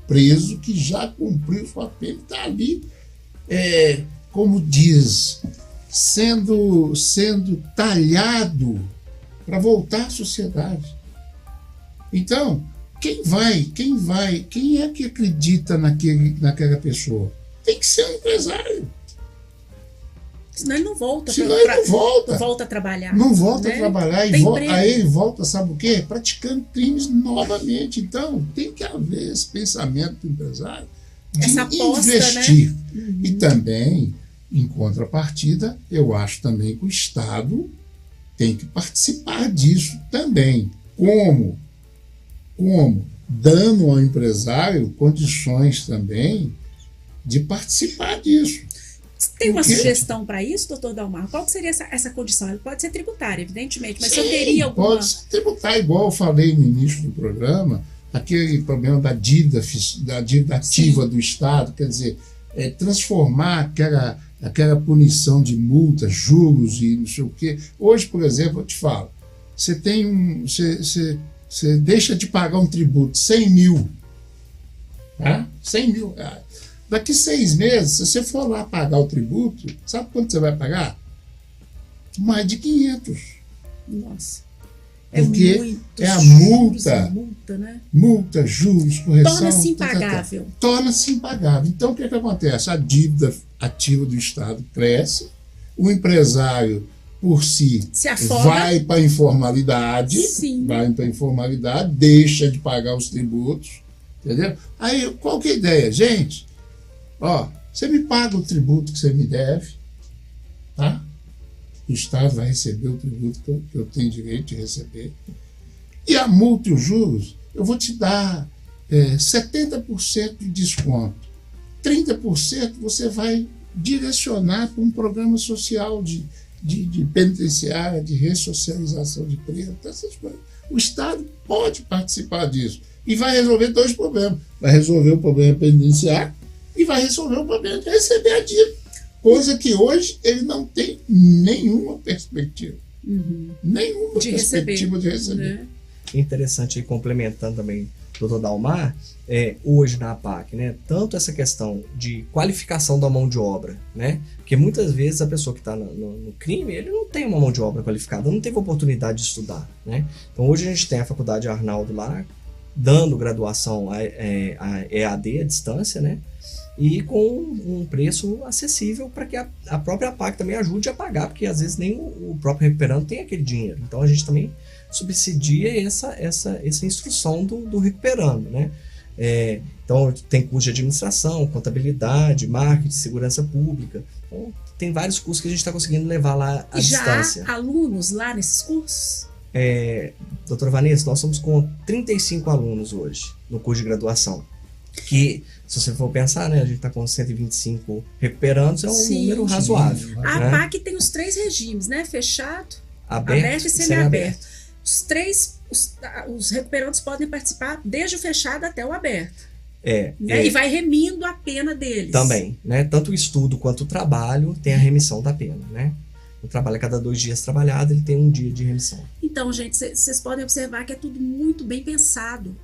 preso que já cumpriu sua pena, está ali, como diz, sendo talhado para voltar à sociedade. Então, quem é que acredita naquela pessoa? Tem que ser um empresário. Senão ele não volta. Volta a trabalhar. Não volta a trabalhar. Aí ele volta, sabe o quê? Praticando crimes novamente. Então, tem que haver esse pensamento do empresário de essa aposta, investir. Né? Uhum. E também, em contrapartida, eu acho também que o Estado tem que participar disso também. Como? Dando ao empresário condições também de participar disso. Tem uma sugestão para isso, doutor Dalmar? Qual que seria essa condição? Ele pode ser tributária, evidentemente, mas eu teria alguma... Pode ser tributária, igual eu falei no início do programa, aquele problema da dívida ativa do Estado, quer dizer, transformar aquela punição de multas, juros e não sei o quê. Hoje, por exemplo, eu te falo, você deixa de pagar um tributo, 100 mil, tá? 100 mil reais. Daqui 6 meses, se você for lá pagar o tributo, sabe quanto você vai pagar? Mais de 500. Nossa. Porque a multa, né? Multa, juros, correção... Torna-se impagável. Torna-se impagável. Então, o que acontece? A dívida ativa do Estado cresce, o empresário, por si, vai para a informalidade, deixa de pagar os tributos, entendeu? Aí, qual que é a ideia? Gente, você me paga o tributo que você me deve, tá? O Estado vai receber o tributo que eu tenho direito de receber. E a multa e os juros, eu vou te dar 70% de desconto. 30% você vai direcionar para um programa social de penitenciária, de ressocialização de preso, essas coisas. O Estado pode participar disso. E vai resolver 2 problemas. Vai resolver o problema penitenciário e vai resolver o problema de receber a dívida. Coisa que hoje ele não tem nenhuma perspectiva. nenhuma De perspectiva receber, de receber. né? Interessante, e complementando também o Dr. Dalmar, hoje na APAC, né, tanto essa questão de qualificação da mão de obra, né, porque muitas vezes a pessoa que está no crime, ele não tem uma mão de obra qualificada, não teve oportunidade de estudar, né. Então hoje a gente tem a Faculdade Arnaldo lá, dando graduação a EAD, à distância, né, e com um preço acessível para que a própria APAC também ajude a pagar, porque às vezes nem o próprio recuperando tem aquele dinheiro. Então a gente também subsidia essa instrução do recuperando, né? Então tem curso de administração, contabilidade, marketing, segurança pública. Então tem vários cursos que a gente está conseguindo levar lá à distância. Já há alunos lá nesses cursos? Doutora Vanessa, nós somos com 35 alunos hoje no curso de graduação. Que, se você for pensar, né, a gente está com 125 recuperandos, é um número razoável. A né? APAC tem os 3 regimes, né? Fechado, aberto e semiaberto. Os recuperandos podem participar desde o fechado até o aberto. E vai remindo a pena deles. Também, né? Tanto o estudo quanto o trabalho tem a remissão da pena, né? O trabalho a cada 2 dias trabalhado, ele tem 1 dia de remissão. Então, gente, vocês podem observar que é tudo muito bem pensado.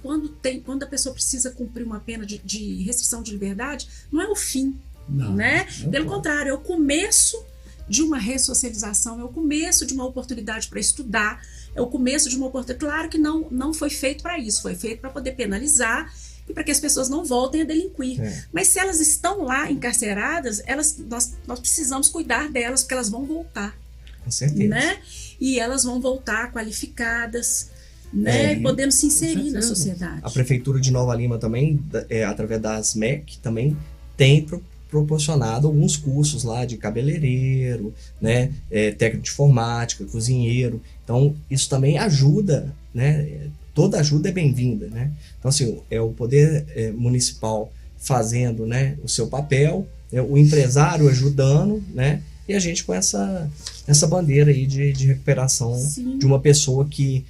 Quando a pessoa precisa cumprir uma pena de restrição de liberdade, não é o fim, né? Pelo contrário, é o começo de uma ressocialização, é o começo de uma oportunidade para estudar, é o começo de uma oportunidade. Claro que não foi feito para isso, foi feito para poder penalizar e para que as pessoas não voltem a delinquir. Mas se elas estão lá encarceradas, nós precisamos cuidar delas, porque elas vão voltar. Com certeza. Né? E elas vão voltar qualificadas, né? Podendo se inserir na sociedade. A Prefeitura de Nova Lima também, através das MEC, também tem proporcionado alguns cursos lá de cabeleireiro, né? Técnico de informática, cozinheiro. Então, isso também ajuda, né? Toda ajuda é bem-vinda, né? Então, assim, o poder municipal fazendo, né, o seu papel, o empresário ajudando, né? E a gente com essa bandeira aí de recuperação de uma pessoa que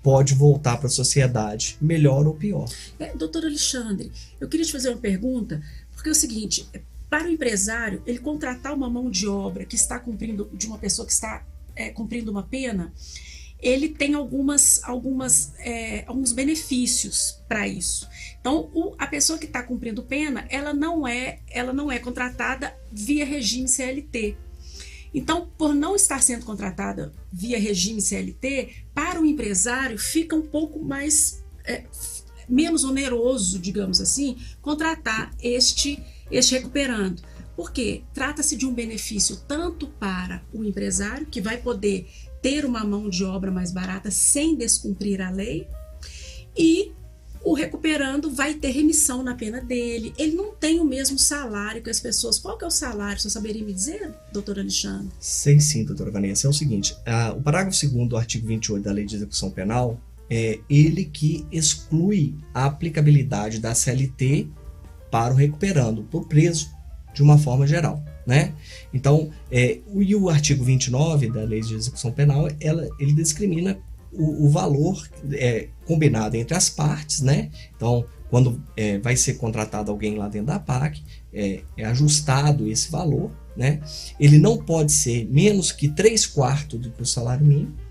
pode voltar para a sociedade, melhor ou pior. Doutor Alexandre, eu queria te fazer uma pergunta, porque é o seguinte, para o empresário, ele contratar uma mão de obra que está cumprindo, de uma pessoa que está cumprindo uma pena, ele tem alguns benefícios para isso. Então, a pessoa que está cumprindo pena, ela não é contratada via regime CLT. Então, por não estar sendo contratada via regime CLT, para o empresário fica um pouco mais menos oneroso, digamos assim, contratar este recuperando. Porque trata-se de um benefício tanto para o empresário, que vai poder ter uma mão de obra mais barata sem descumprir a lei, e o recuperando vai ter remissão na pena dele. Ele não tem o mesmo salário que as pessoas. Qual que é o salário? Você saberia me dizer, doutor Alexandre? Sei sim, doutora Vanessa. É o seguinte, o parágrafo 2º do artigo 28 da Lei de Execução Penal é ele que exclui a aplicabilidade da CLT para o recuperando, para o preso, de uma forma geral, né? Então, e o artigo 29 da Lei de Execução Penal, ele discrimina o valor combinado entre as partes, né? Então, quando vai ser contratado alguém lá dentro da APAC, é ajustado esse valor, né? Ele não pode ser menos que 3/4 do salário mínimo,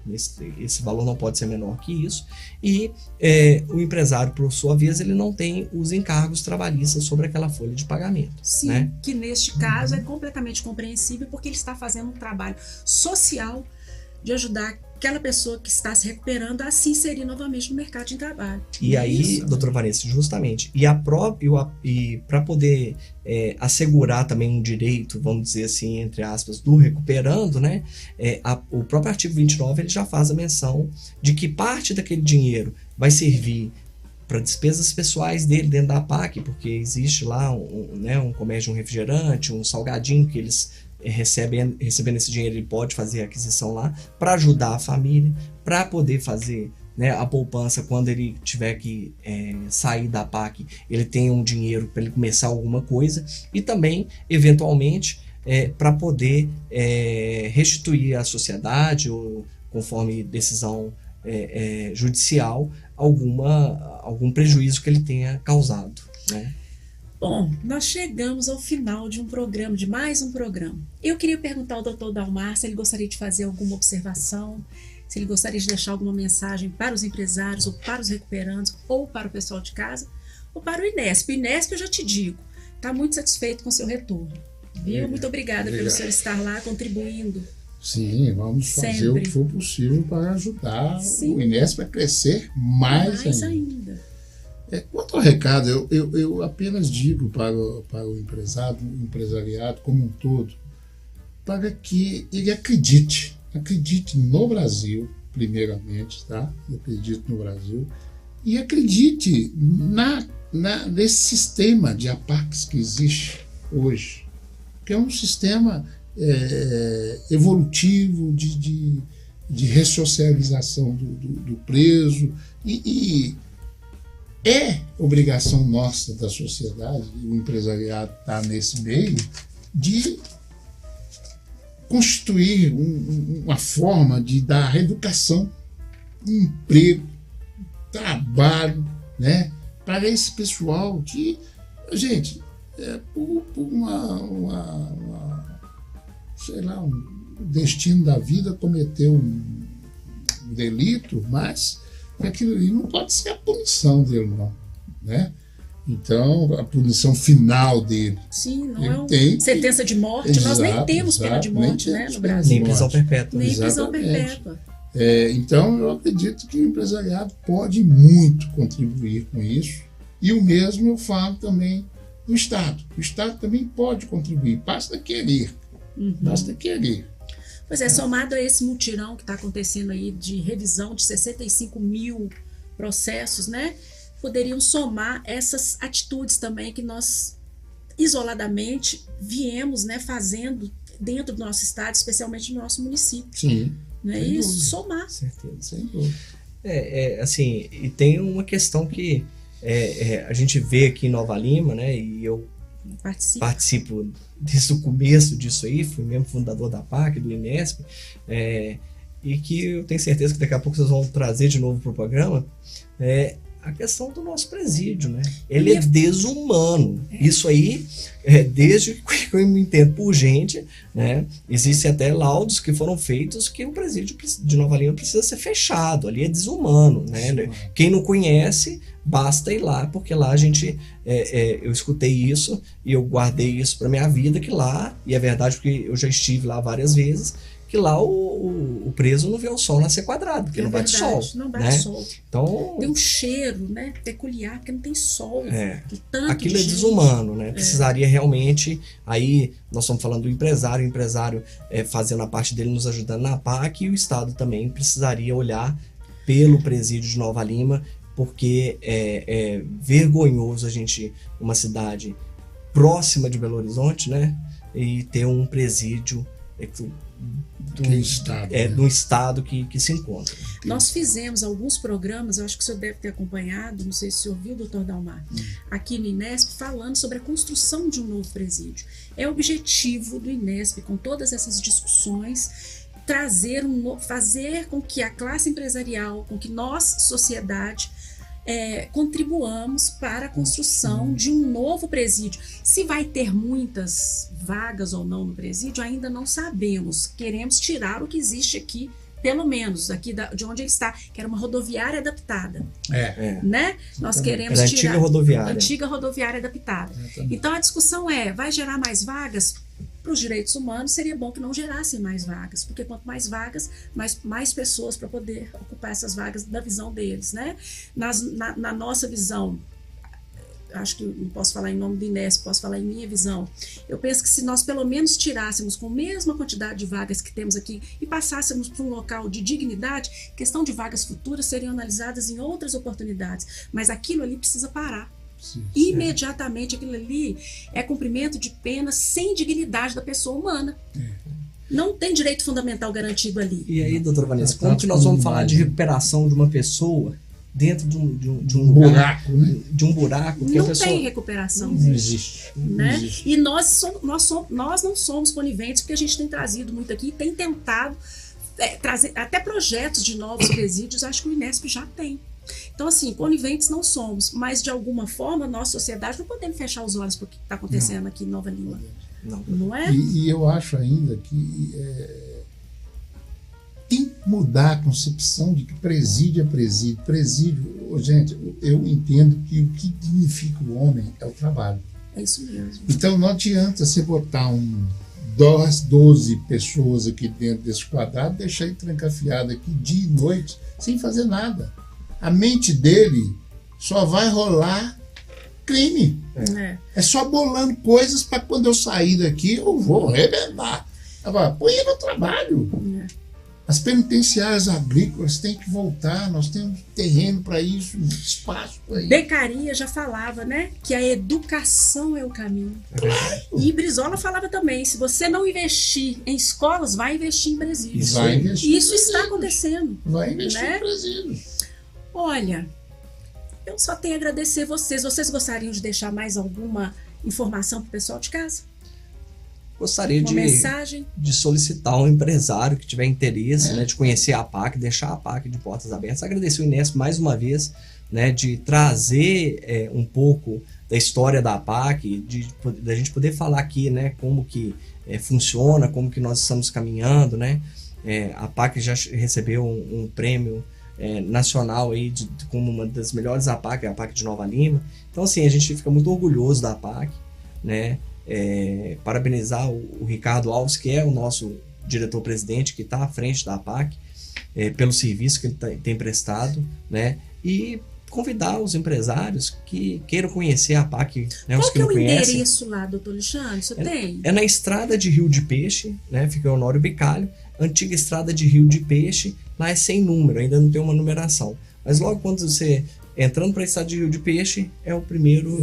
esse valor não pode ser menor que isso, e o empresário, por sua vez, ele não tem os encargos trabalhistas sobre aquela folha de pagamento. Sim, né? Que neste caso é completamente compreensível, porque ele está fazendo um trabalho social de ajudar aquela pessoa que está se recuperando a se inserir novamente no mercado de trabalho. E aí, doutora Vanessa, justamente, e para poder assegurar também um direito, vamos dizer assim, entre aspas, do recuperando, né, o próprio artigo 29 ele já faz a menção de que parte daquele dinheiro vai servir para despesas pessoais dele dentro da APAC, porque existe lá um comércio de um refrigerante, um salgadinho que eles recebendo esse dinheiro, ele pode fazer a aquisição lá para ajudar a família, para poder fazer, né, a poupança quando ele tiver que sair da PAC, ele tem um dinheiro para ele começar alguma coisa, e também, eventualmente, para poder restituir à sociedade, ou conforme decisão judicial, algum prejuízo que ele tenha causado, né? Bom, nós chegamos ao final de mais um programa. Eu queria perguntar ao Dr. Dalmar se ele gostaria de fazer alguma observação, se ele gostaria de deixar alguma mensagem para os empresários, ou para os recuperandos, ou para o pessoal de casa, ou para o INESP. O INESP, eu já te digo, está muito satisfeito com o seu retorno. Viu? Muito obrigada pelo senhor estar lá contribuindo. Sim, vamos fazer sempre o que for possível para ajudar o INESP a crescer mais ainda. Quanto ao recado, eu apenas digo para o empresariado como um todo, para que ele acredite no Brasil, primeiramente, tá? Acredite no Brasil e acredite nesse sistema de APACs que existe hoje, que é um sistema evolutivo de ressocialização do preso e é obrigação nossa da sociedade, e o empresariado está nesse meio, de constituir uma forma de dar educação, emprego, trabalho, né, para esse pessoal que, gente, por sei lá, um destino da vida cometeu um delito, mas aquilo ali não pode ser a punição dele, não, né? Então, a punição final dele. Sim, não é uma sentença de morte. Exato, nós nem temos pena de morte, né, no Brasil. Nem prisão perpétua. Nem prisão perpétua. Então, eu acredito que o empresariado pode muito contribuir com isso. E o mesmo eu falo também do Estado. O Estado também pode contribuir, basta querer. Basta querer. Pois é, somado a esse mutirão que está acontecendo aí de revisão de 65 mil processos, né? Poderiam somar essas atitudes também que nós, isoladamente, viemos, né, fazendo dentro do nosso estado, especialmente no nosso município. Sim. Não é isso? Somar. Certeza. Sem dúvida. Assim, e tem uma questão que a gente vê aqui em Nova Lima, né? E eu participo desde o começo disso aí, fui mesmo fundador da PAC, do INESP, e que eu tenho certeza que daqui a pouco vocês vão trazer de novo para o programa, a questão do nosso presídio, né? Ele é desumano. Isso aí, desde que eu me entendo por gente, né? Existem até laudos que foram feitos que o presídio de Nova Lima precisa ser fechado. Ali é desumano, né? Quem não conhece, basta ir lá, porque lá a gente, eu escutei isso e eu guardei isso para minha vida, que lá, e é verdade porque eu já estive lá várias vezes, que lá o preso não vê o sol nascer quadrado, porque não bate sol. Não bate, né? sol. Então, tem um cheiro, né, peculiar, porque não tem sol. Aquilo é desumano, né? Precisaria realmente, aí nós estamos falando do empresário, o empresário fazendo a parte dele, nos ajudando na PAC, e o Estado também precisaria olhar pelo presídio de Nova Lima, porque é vergonhoso a gente, uma cidade próxima de Belo Horizonte, né, e ter um presídio do estado que se encontra. Nós fizemos alguns programas, eu acho que o senhor deve ter acompanhado, não sei se o senhor ouviu, doutor Dalmar, aqui no INESP, falando sobre a construção de um novo presídio. É objetivo do INESP, com todas essas discussões, fazer com que a classe empresarial, com que nós, sociedade, contribuamos para a construção de um novo presídio. Se vai ter muitas vagas ou não no presídio, ainda não sabemos. Queremos tirar o que existe aqui, pelo menos aqui de onde ele está, que era uma rodoviária adaptada. Né? Nós queremos tirar a antiga rodoviária adaptada. Então a discussão vai gerar mais vagas? Para os direitos humanos, seria bom que não gerassem mais vagas, porque quanto mais vagas, mais pessoas para poder ocupar essas vagas na visão deles, né? Na nossa visão, acho que não posso falar em nome do INESP, posso falar em minha visão. Eu penso que se nós pelo menos tirássemos com a mesma quantidade de vagas que temos aqui e passássemos para um local de dignidade, questão de vagas futuras seriam analisadas em outras oportunidades, mas aquilo ali precisa parar. Sim, imediatamente aquilo ali é cumprimento de pena sem dignidade da pessoa humana. Não tem direito fundamental garantido ali. E aí, doutora Vanessa, como que nós vamos falar de recuperação de uma pessoa dentro de um buraco, né? De um buraco? Não tem recuperação. Não existe. Né? Não existe. E nós não somos coniventes, porque a gente tem trazido muito aqui, tem tentado trazer até projetos de novos presídios, acho que o INESP já tem. Então, assim, coniventes não somos, mas de alguma forma, nossa sociedade não podemos fechar os olhos para o que está acontecendo aqui em Nova Lima. Não é? E eu acho ainda que tem que mudar a concepção de que presídio é presídio. Presídio, gente, eu entendo que o que dignifica o homem é o trabalho. É isso mesmo. Então não adianta você botar 12 pessoas aqui dentro desse quadrado, deixar ele trancafiado aqui dia e noite, sem fazer nada. A mente dele só vai rolar crime. É só bolando coisas para quando eu sair daqui eu vou arrebentar. Agora, põe ele no trabalho. As penitenciárias agrícolas têm que voltar, nós temos terreno para isso, espaço para isso. Beccaria já falava, né, que a educação é o caminho. E Brizola falava também, se você não investir em escolas, vai investir em presídios. E isso está acontecendo. Vai investir em presídios. Olha, eu só tenho a agradecer vocês. Vocês gostariam de deixar mais alguma informação para o pessoal de casa? Gostaria de solicitar um empresário que tiver interesse, né, de conhecer a APAC, deixar a APAC de portas abertas. Agradecer o Inesp mais uma vez, né, de trazer um pouco da história da APAC, da gente poder falar aqui, né, como que funciona, como que nós estamos caminhando, né. A APAC já recebeu um prêmio nacional aí como uma das melhores APAC, a APAC de Nova Lima. Então, assim, a gente fica muito orgulhoso da APAC, né. Parabenizar o Ricardo Alves, que é o nosso diretor-presidente, que está à frente da APAC, pelo serviço que ele tem prestado, né? E convidar os empresários que queiram conhecer a APAC, né? Qual os que que é não o conhecem. endereço lá, doutor Alexandre? Você tem? É na estrada de Rio de Peixe, né? Fica Honório Bicalho, antiga estrada de Rio de Peixe, lá é sem número, ainda não tem uma numeração. Mas logo quando você entrando para a estrada de Rio de Peixe, é o primeiro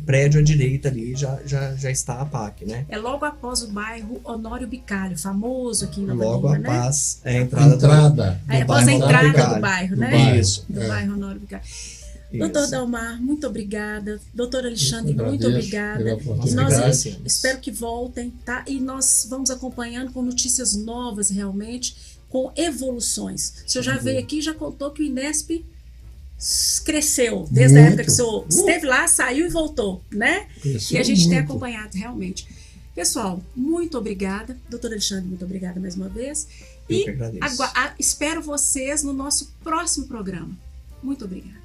prédio à direita ali, já está a APAC, né? É logo após o bairro Honório Bicalho, famoso aqui em Nova Logo Lima, após né? a entrada após a entrada do bairro, né? Isso. Do bairro Honório Bicalho. Doutor Dalmar, muito obrigada. Doutor Alexandre, muito obrigada. Nós espero que voltem, tá? E nós vamos acompanhando com notícias novas, realmente, com evoluções. O senhor já veio aqui e já contou que o Inesp cresceu desde a época que o senhor esteve lá, saiu e voltou, né? Cresceu e a gente muito. tem acompanhado realmente. Pessoal, muito obrigada. Doutor Alexandre, muito obrigada mais uma vez. Eu que agradeço. Espero vocês no nosso próximo programa. Muito obrigada.